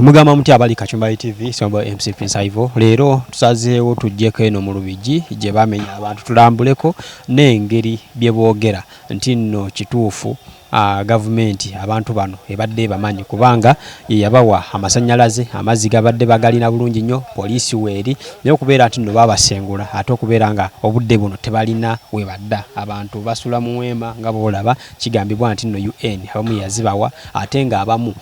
Mugamba muti abali Kachumbari TV sombo MC Prince Ivo leero tusazeewo tujjeko eno mu Lubigi gye bamenya abantu tulambuleko n'engeri bye boogera nti nno kituufu gavumenti abantu bano ebadde bamanyi kubanga yabawa amasannyalaze amazzi gabadde bagalina bulungi nnyo poliisi weeri naye okubeera nti nno babasengula ate okubeera nga obudde buno tebalina we badda abantu basula mu wema nga boolaba kigambibwa nti nno UN abamu yazibawa ate nga abamu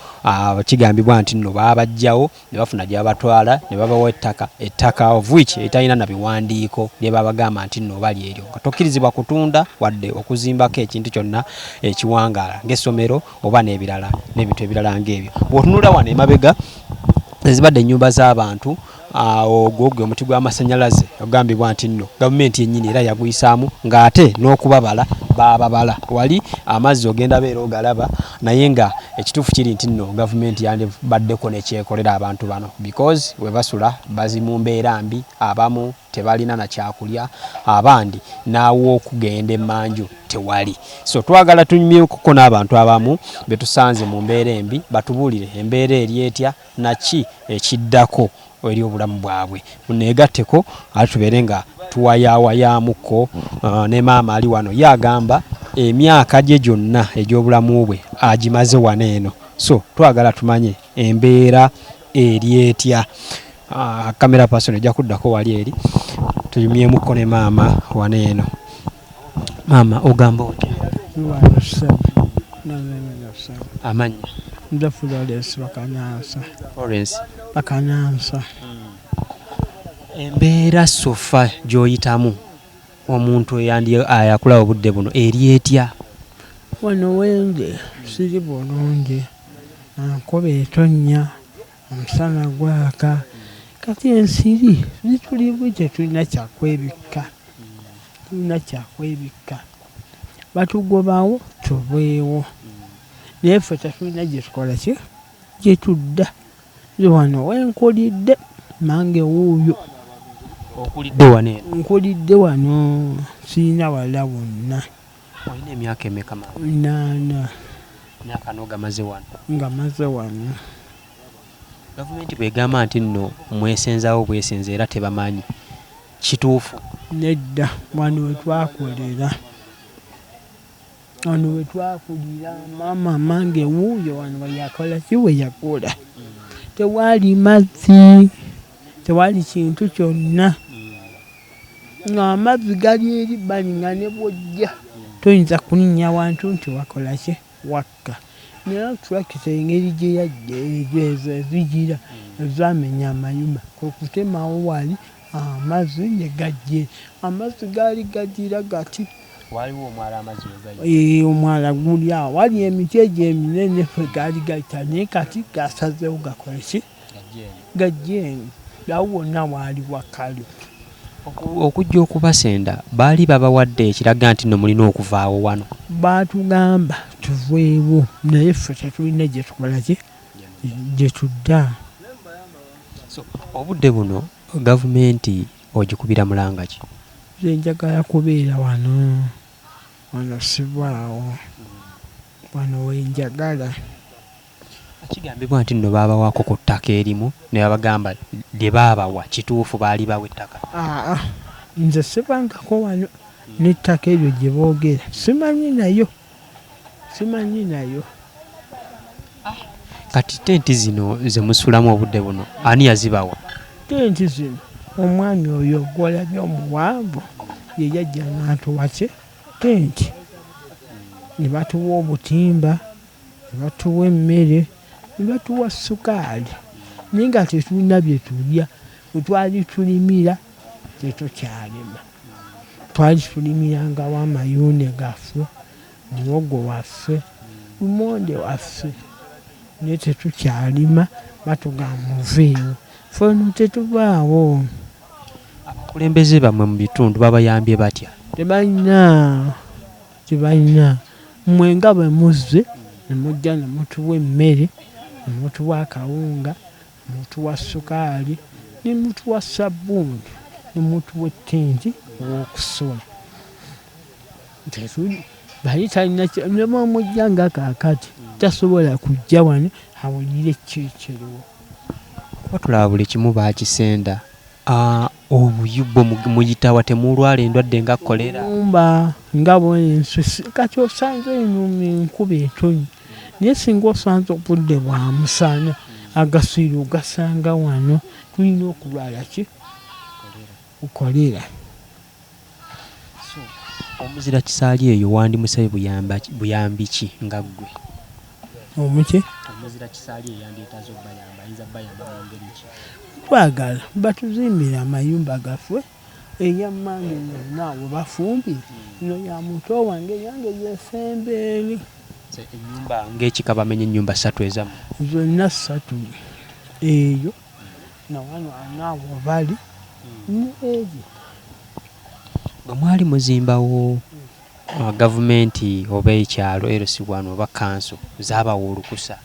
kigambibwa nti nno babajjawo ne bafuna gye babatwala ne babawa ettaka of which etalina na biwandiiko lye babagamba nti nno bali eryo nga tokkirizibwa kutunda wadde okuzimbako ekintu kyonna ekiwanga ng'essomero oba n'ebirala n'ebintu ebirala ng'ebyo. Bw'otunula wano emabega ezibadde ennyumba z'abantu ogwo gwe omuti gw'amasannyalaze ogambibwa nti nno gavumenti yennyini era yaguyisaamu ng'ate n'okubabala bababala wali amazzi ogenda beera ogalaba naye nga ekituufu kiri nti nno gavumenti yandibaddeko nekyekolera abantu bano because we basula bazi mu mbeera mbi abamu tebalina na kyakulya abandi naawo okugenda emmanju tewali so twagala tunyumyeko n'abantu abamu betusanze mu mbeera embi batubuulire embeera eryetya naki ekiddako eri obulamu bwabwe muneegatteko ate tubeere nga tuwayaawayamuko ne maama ali wano yagamba emyaka gye gyonna egy'obulamu bwe agimaze wano eno so twagala tumanye embeera eryetya kamera person ejja kuddako wali eri tuyumyemuko ne maama wano eno maama ogamba otya amanya nze Florence Bakanyansa. Florence Bakanyansa. Embeera sofa gy'oyitamu omuntu ayakula obudde buno eryetya wano wende siri bulungi nkuba etonnya omusana gwaka kati ensiri zitulivu tetulina kyakwebikka batugobawo tubwewo naye ffe tetulina gye tukola ki gye tudda wano wenkulidde mange wuuyo okulidde wano eno nkulidde wano sirina wala wonna olina emyaka emeka naana myaka n'ogamaze wano nga maze wano gavumenti bwegamba nti nno mwesenzawo bwesenza era tebamanyi kituufu nedda wano wetwakolera wano wetwakulira maama mange wuuyo wano weyakola ki weyakola tewali mazzi tewali kintu kyonna nga amazzi gali eri balinga ne bwojja toyinza kulinnya wantu nti wakola ki wakka naye turakita engeri gye yajja ezo ezigira ezamenya amayumba kwekutemawo wali amazzi ne gajje amazzi gaali gagira gati waliwo omwala amazzi wegayi omwala guli awo wali emiti egyo eminene ffe gaali gayita naye kati gasazeewo gakola ki gajjeeni awo wonna waali wakali okujja okubasenda baali babawadde ekiraga nti nno mulina okuvaawo wano baatugamba tuveewo naye ffe tetulina gye tukola ki gye tudda obudde buno gavumenti ogikubira mulanga ki nze njagala kubeera wano sibwawo wano wenjagala kigambibwa nti nno baabawaako ku ttaka erimu ne babagamba lye baabawa kituufu baali bawa ettaka nze sibangako wano n'ettaka eryo gye boogera simanyi nayo kati tenti zino ze musulamu obudde buno ani yazibawa tenti zino omwami oyo gwolabye omuwanvu ye yajja n'atuwa ki tenti ne batuwa obutimba ne batuwa emmere ne batuwa sukaali naye nga tetulina bye tulya wetwali tulimira tetukyalima twali tulimirangawo amayuune gaffe muwogo waffe lumonde waffe naye tetukyalima batugamba muveewo feno tetubaawo abakulembeze bamwe mu bitundu babayambye batya tebalina mmwe nga bwe muzze ne mujja ne mutuwa emmere ne mutuwa akawunga ne mutuwa sukaali ne mutuwa sabbuuni ne mutuwa ettenti ow'okusula bali talina ne bw'omujja nga kaakati tasobola kujja wano awulire ki ekiriwo watulaba buli kimu baakisenda. Obuyubbo muyitawa temulwala endwadde nga kolera nga bwensusi kati osanze eno enkuba etonyi naye singa osanze obudde bwa musana agaswiri ogasanga wano tulina okulwala ki kolera. Omuzira Kisaali eyo wandimusabye buyambi ki nga ggwe? Omuki Omuzira Kisaali eyo yandeetaze obbayamba ayinza bayamba mu ngeri ki? twagala batuzimbira amayumba gaffe eyammange yonna we bafumbye ino ya muto wange yange yesembeeri ennyumba ng'ekika bamenye ennyumba 3 ezamu zonna 3 eyo nawano anaawo bali neeyo bwe mwali muzimbawo gavumenti oba ekyalo LC1 oba kanso zaabawa olukusa?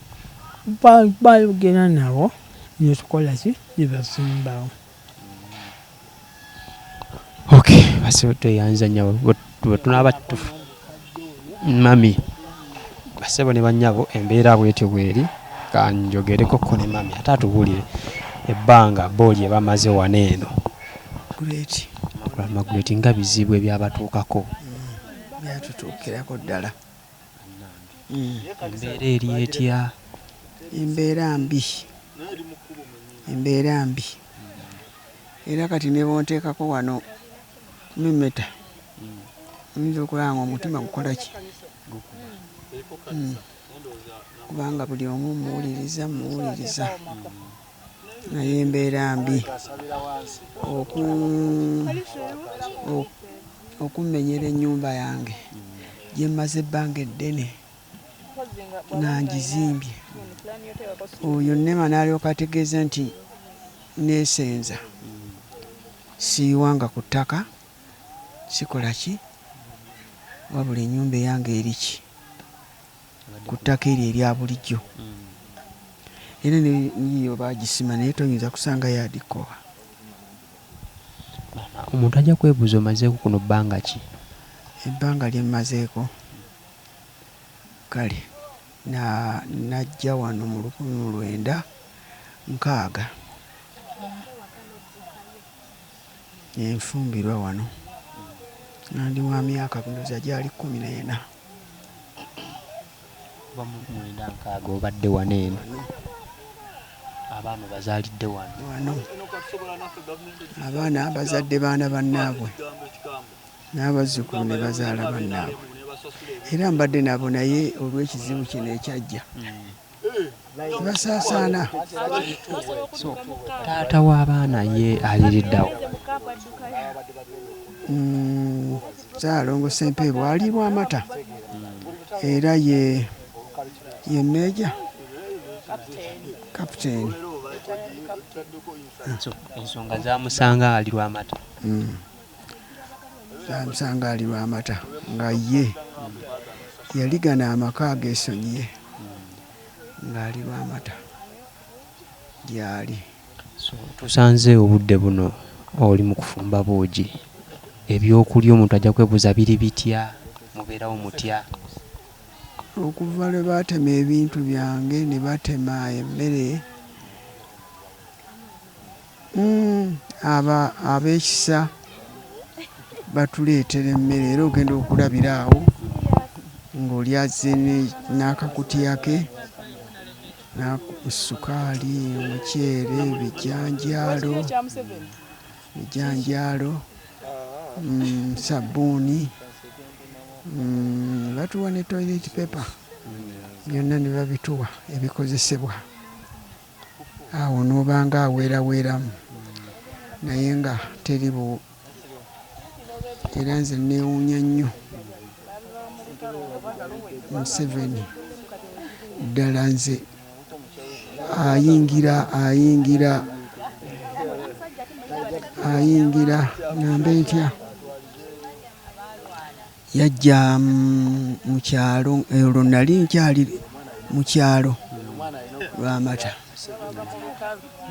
bayogera nabo netukola ki nebazimbawo. Okay, basi tweyanza nnyo bwe tunaaba mami basebo ne bannyabo embeera bwetyo bweri kanjogereko ko ne mami ate atubuulire ebbanga booli ebamaze wano eno Maguleti nga bizibu ebyabatuukako byatutuukirako ddala. embeera eri etya? Embeera mbi era kati ne bonteekako wano mimeta oyinza okulaba nga omutima gukola ki kubanga buli omu muwuliriza naye embeera mbi okumenyera ennyumba yange gye mmaze ebbanga eddene nga ngizimbye. Oyo Nema n'alyoka ategeeza nti neesenza siiwanga ku ttaka sikola ki wabula ennyumba eyange eri ki ku ttaka eryo erya bulijjo era niyo bagisima naye toyinza kusanga yadikowa. Omuntu ajja kwebuuza omazeeko kuno bbanga ki? Ebbanga lye mmazeeko kale najja wano mu 1960 enfumbirwa wano nandi wa myaka kundoza gyali 14. Obadde wano eno abaana bazaalidde wano abaana bazadde baana bannaabwe n'abazzukulu ne bazaala bannaabwe era mbadde nabo naye olw'ekizibu kino ekyajja basaasaana. Taata w'abaana ye aliriddawo Ssaalongo Sempeebwa aliibwa amata era ye meeja kapiteeni. ensonga zamusanga ali lw'amata. Zamusanga ali lw'amata nga ye yaligana amaka ageesonyiye ng'ali lw'amata gyali. Tusanze obudde buno oli mu kufumba bwogi ebyokulya omuntu ajja kwebuuza biri bitya mubeerawo mutya? Okuva lwe baatema ebintu byange ne batema emmere ab'ekisa batuleetera emmere era ogenda okulabira awo ng'oli azze n'akakutiya ke sukaali, omuceere, bijanjaalo, sabbuuni, batuwa ne toilet paper byonna ne babituwa ebikozesebwa awo n'obanga aweeraweeramu naye nga teri era nze neewuunya nnyo Museveni ddala nze ayingira nambe ntya yajja mu kyalo olwo nali nkyali mu kyalo lw'amata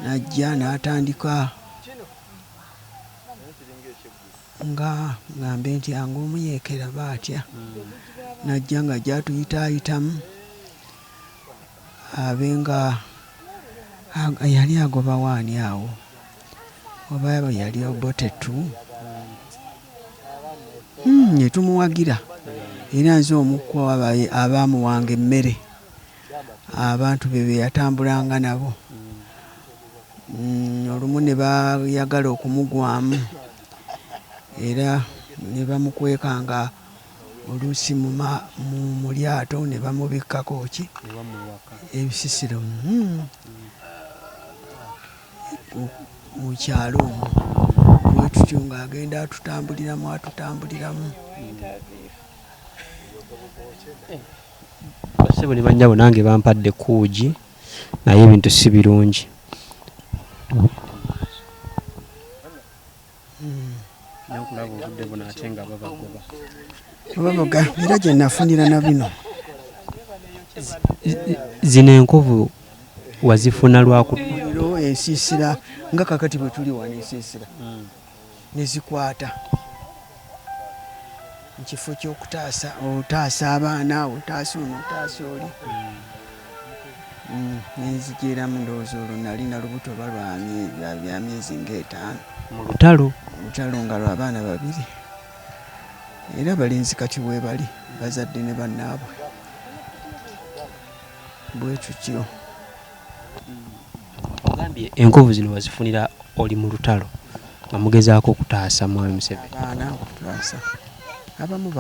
najja n'atandika nga ngambe nti ang'omu yeekera baatya najja nga gyatuyitaayitamu abe nga yali agoba waani awo oba yali obotetu netumuwagira era nze omukwa abaamuwanga emmere abantu be yatambulanga nabo olumu ne bayagala okumugwamu era ne bamukwekanga oluusi mu lyato ne bamubikkako ki ebisisiro mu kyalo omwo bwe tutyo ng'agenda atutambuliramu basebo ne bannyabo nange bampadde kuugi naye ebintu si birungi n'okulaba obudde buno ate nga babagoba era gye nafunira na bino zino enkovu wazifuna lwakutiro ensiisira nga kakati bwe tuli wano ensiisira nezikwata mu kifo ky'otaasa abaana otaasa ono otaasa oli nenzigiramu ndowooza olwo nali na lubuto oba lwa myezi ng'etaano mu lutalo nga lw'abaana babiri era balenzi kati we bali bazadde ne bannaabwe bwe tutyo. Ogambye enkovu zino wazifunira oli mu lutalo nga mugezaako okutaasa Mwami Museveni? Abaana okutaasa abamu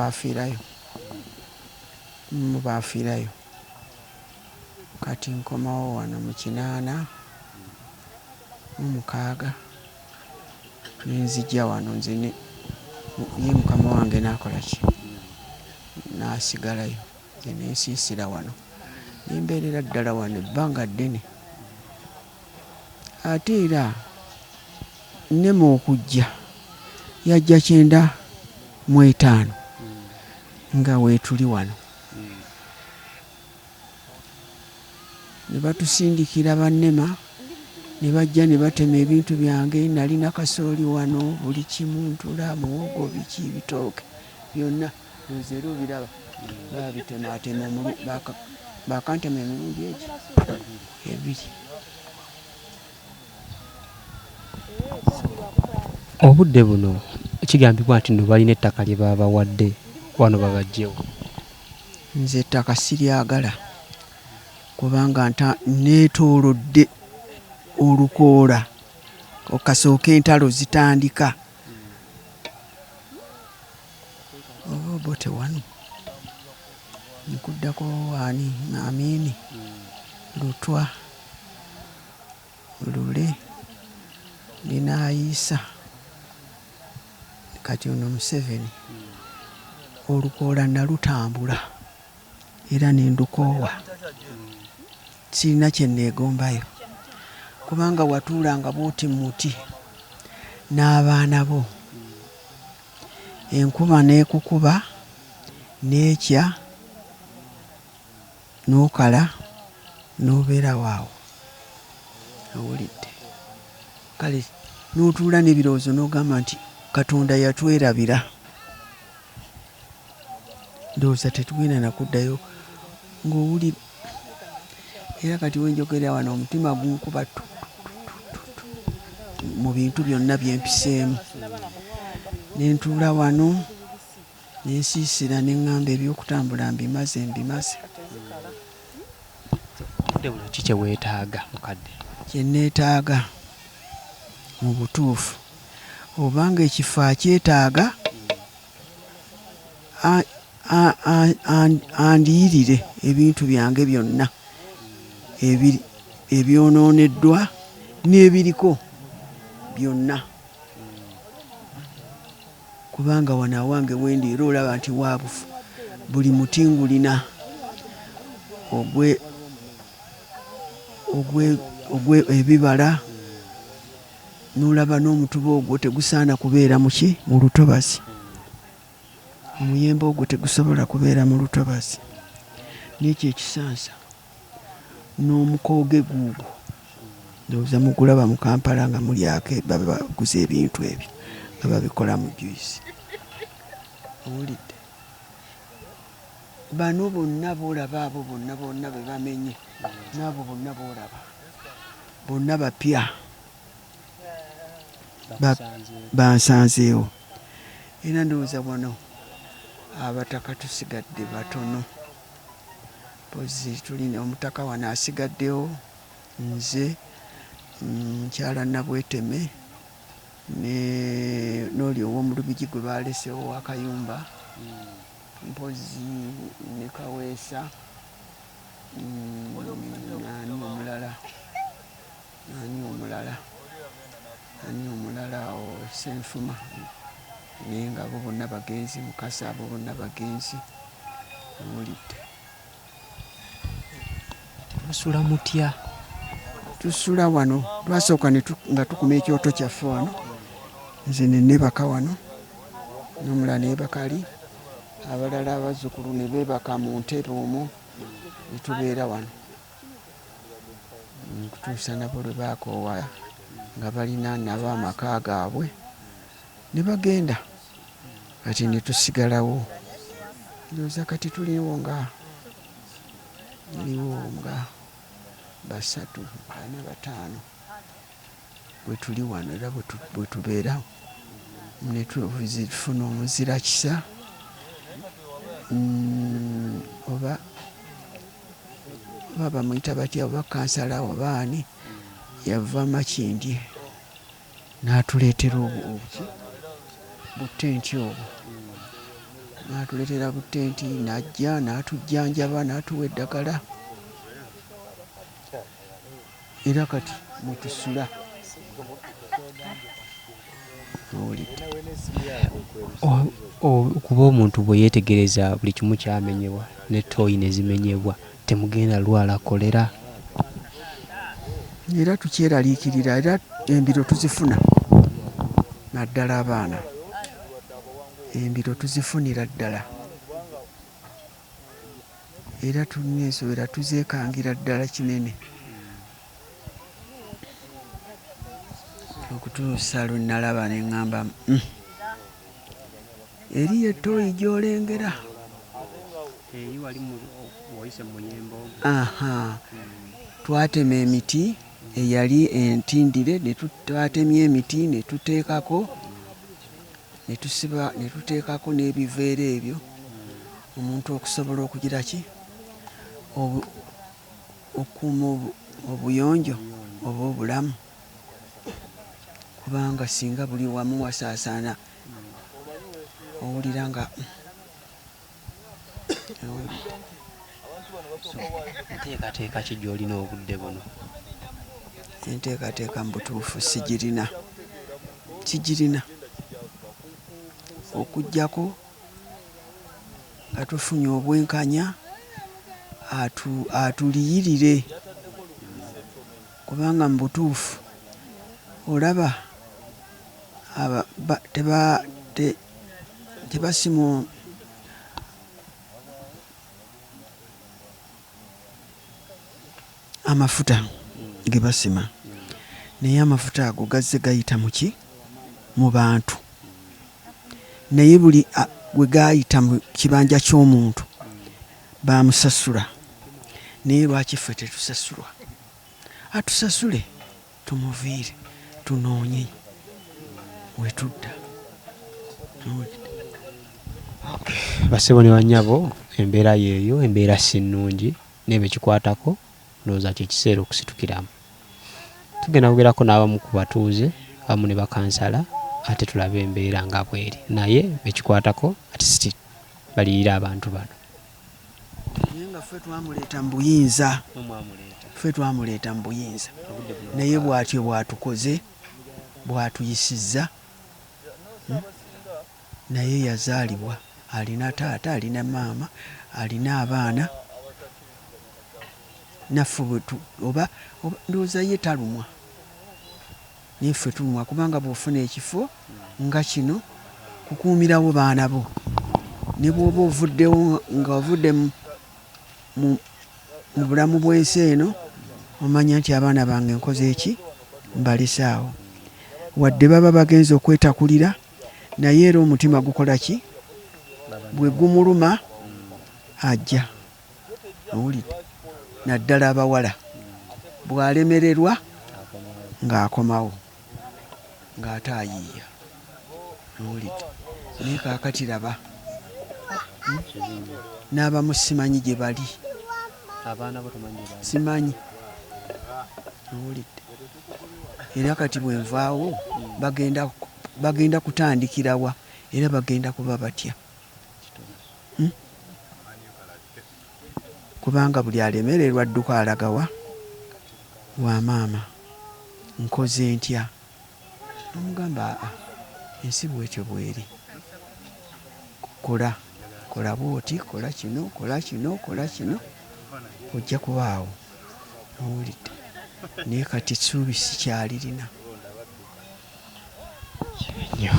baafiirayo kati nkomawo wano mu 86 nenzijja wano nzine ye mukama wange n'akola ki n'asigalayo nze nensiisira wano nembeerera ddala wano ebbanga ddene ate era nnema okujja yajja 95 nga weetuli wano ne batusindikira bannema ne bajja ne batema ebintu byange nalina kasooli wano buli kimu ntula muwogo biki bitooke byonna nzeero biraba babitemaatema bakantema emirundi egi ebiri. Obudde buno kigambibwa nti no balina ettaka lye babawadde wano babajjewo. Nze ettaka siryagala kubanga neetoolodde olukoola okasooka entalo zitandika oba obote wano nkuddako waani Amini Lutwa Lule Linaayisa kati ono Museveni olukoola nalutambula era nendukoowa sirina kye neegombayo kubanga watuulanga bw'oti muti n'abaana bo enkuba n'ekukuba n'ekya n'okala n'obeera waawo owulidde kale n'otuula n'ebirowoozo n'ogamba nti Katonda yatwerabira ndowooza tetugenda nakuddayo ng'owulira era kati wenjogera wano omutima gunkuba mu bintu byonna byempiseemu nentuula wano nensiisira neŋŋamba ebyokutambula mbimaze. Obudde buno ki kye weetaaga mukadde? Kye neetaaga mu butuufu obanga ekifo akyetaaga andiyirire ebintu byange byonna ebyonooneddwa n'ebiriko byonna kubanga wano awange wendi era olaba nti waabufu buli muti ngulina ebibala n'olaba n'omutuba ogwo tegusaana kubeera muki mu lutobazi omuyembe ogwo tegusobola kubeera mu lutobazi n'ekyo ekisansa n'omukooge guugwo ndowooza mugulaba mu Kampala nga mulyako baguza ebintu ebyo nga babikola mu juice owulidde bano bonna boolaba abo bonna be bamenye n'abo bonna boolaba bonna bapya bansanzeewo era ndowooza wano abataka tusigadde batono pozi tulina omutaka wano asigaddewo nze mukyala Nabweteme n'oli ow'omulubigi gwe balesewo wakayumba mpozi ne Kaweesa ani omulala Senfuma naye nga abo bonna bagenzi Mukasa abo bonna bagenzi owulidde. Musula mutya? Tusula wano twasooka nga tukuma ekyoto kyaffe wano nze nebaka wano n'omulala nebakali abalala abazzukulu ne beebaka mu ntebe omwo ne tubeera wano kutuusa nabo lwe baakoowa nga balina nabo amaka gaabwe ne bagenda kati ne tusigalawo ndowooza kati tuliwo nga basatu bana bataano bwe tuli wano era bwe tubeerawo ne tufuna omuzira kisa oba bamuyita batya oba kansala oba ani yava Makindye n'atuleetera butenti obwo n'atuleetera butenti n'ajja n'atujjanjaba n'atuwa eddagala era kati mwetusula owulidde. Kuba omuntu bwe yeetegereza buli kimu kyamenyebwa ne tooyi ne zimenyebwa temugenda lwala kolera era tukyeraliikirira era embiro tuzifuna naddala abaana embiro tuzifunira ddala era tulina ensobera tuzeekangira ddala kinene okutuusa lwe nalaba ne ŋŋamba eriyo ettooyi gy'olengera twatema emiti eyali entindire twatemye emiti ne tuteekako ne tuteekako n'ebiveera ebyo omuntu okusobola okugira ki okuuma obuyonjo oba obulamu kubanga singa buli wamu wasaasaana owulira nga enteekateeka ki gy'olina obudde buno? Enteekateeka mu butuufu sigirina okuggyako nga tufunye obwenkanya atuliyirire kubanga mu butuufu olaba tebasima amafuta ge basima naye amafuta ago gazze gayita mu bantu naye buli we gayita mu kibanja ky'omuntu bamusasula naye lwaki ffe tetusasulwa? Atusasule tumuviire tunoonye wetudda. Basebo ne bannyabo embeera yeeyo embeera si nnungi naye bekikwatako ndowooza kyekiseera okusitukiramu. Tugenda kugerako n'abamu ku batuuze abamu ne bakansala ate tulabe embeera nga bweri naye bekikwatako ati siti baliyira abantu bano. Naye nga ffe twamuleeta mu buyinza naye bw'atyo bw'atukoze bw'atuyisizza naye yazaalibwa alina taata alina maama alina abaana naffe oba ndowooza ye talumwa naye ffe tulumwa kubanga bw'ofuna ekifo nga kino kukuumirawo baana bo ne bw'oba ovuddewo nga ovudde mu bulamu bw'ensi eno omanya nti abaana bange nkoze eki mbalesaawo wadde baba bagenza okwetakulira naye era omutima gukola ki bwe gumuluma ajja owulidde naddala abawala bw'alemererwa ng'akomawo ng'ate ayiiya owulidde naye kaakati raba n'abamu simanyi gye bali simanyi owulidde era kati bwe nvaawo bagenda kutandikirawa era bagenda kuba batya kubanga buli alemererwa dduka alagawa wa maama nkoze ntya nomugamba ensi bwetyo bweri kola bwoti kola kino ojja kubaawo owulidde naye kati essuubi sikyalirina nnyo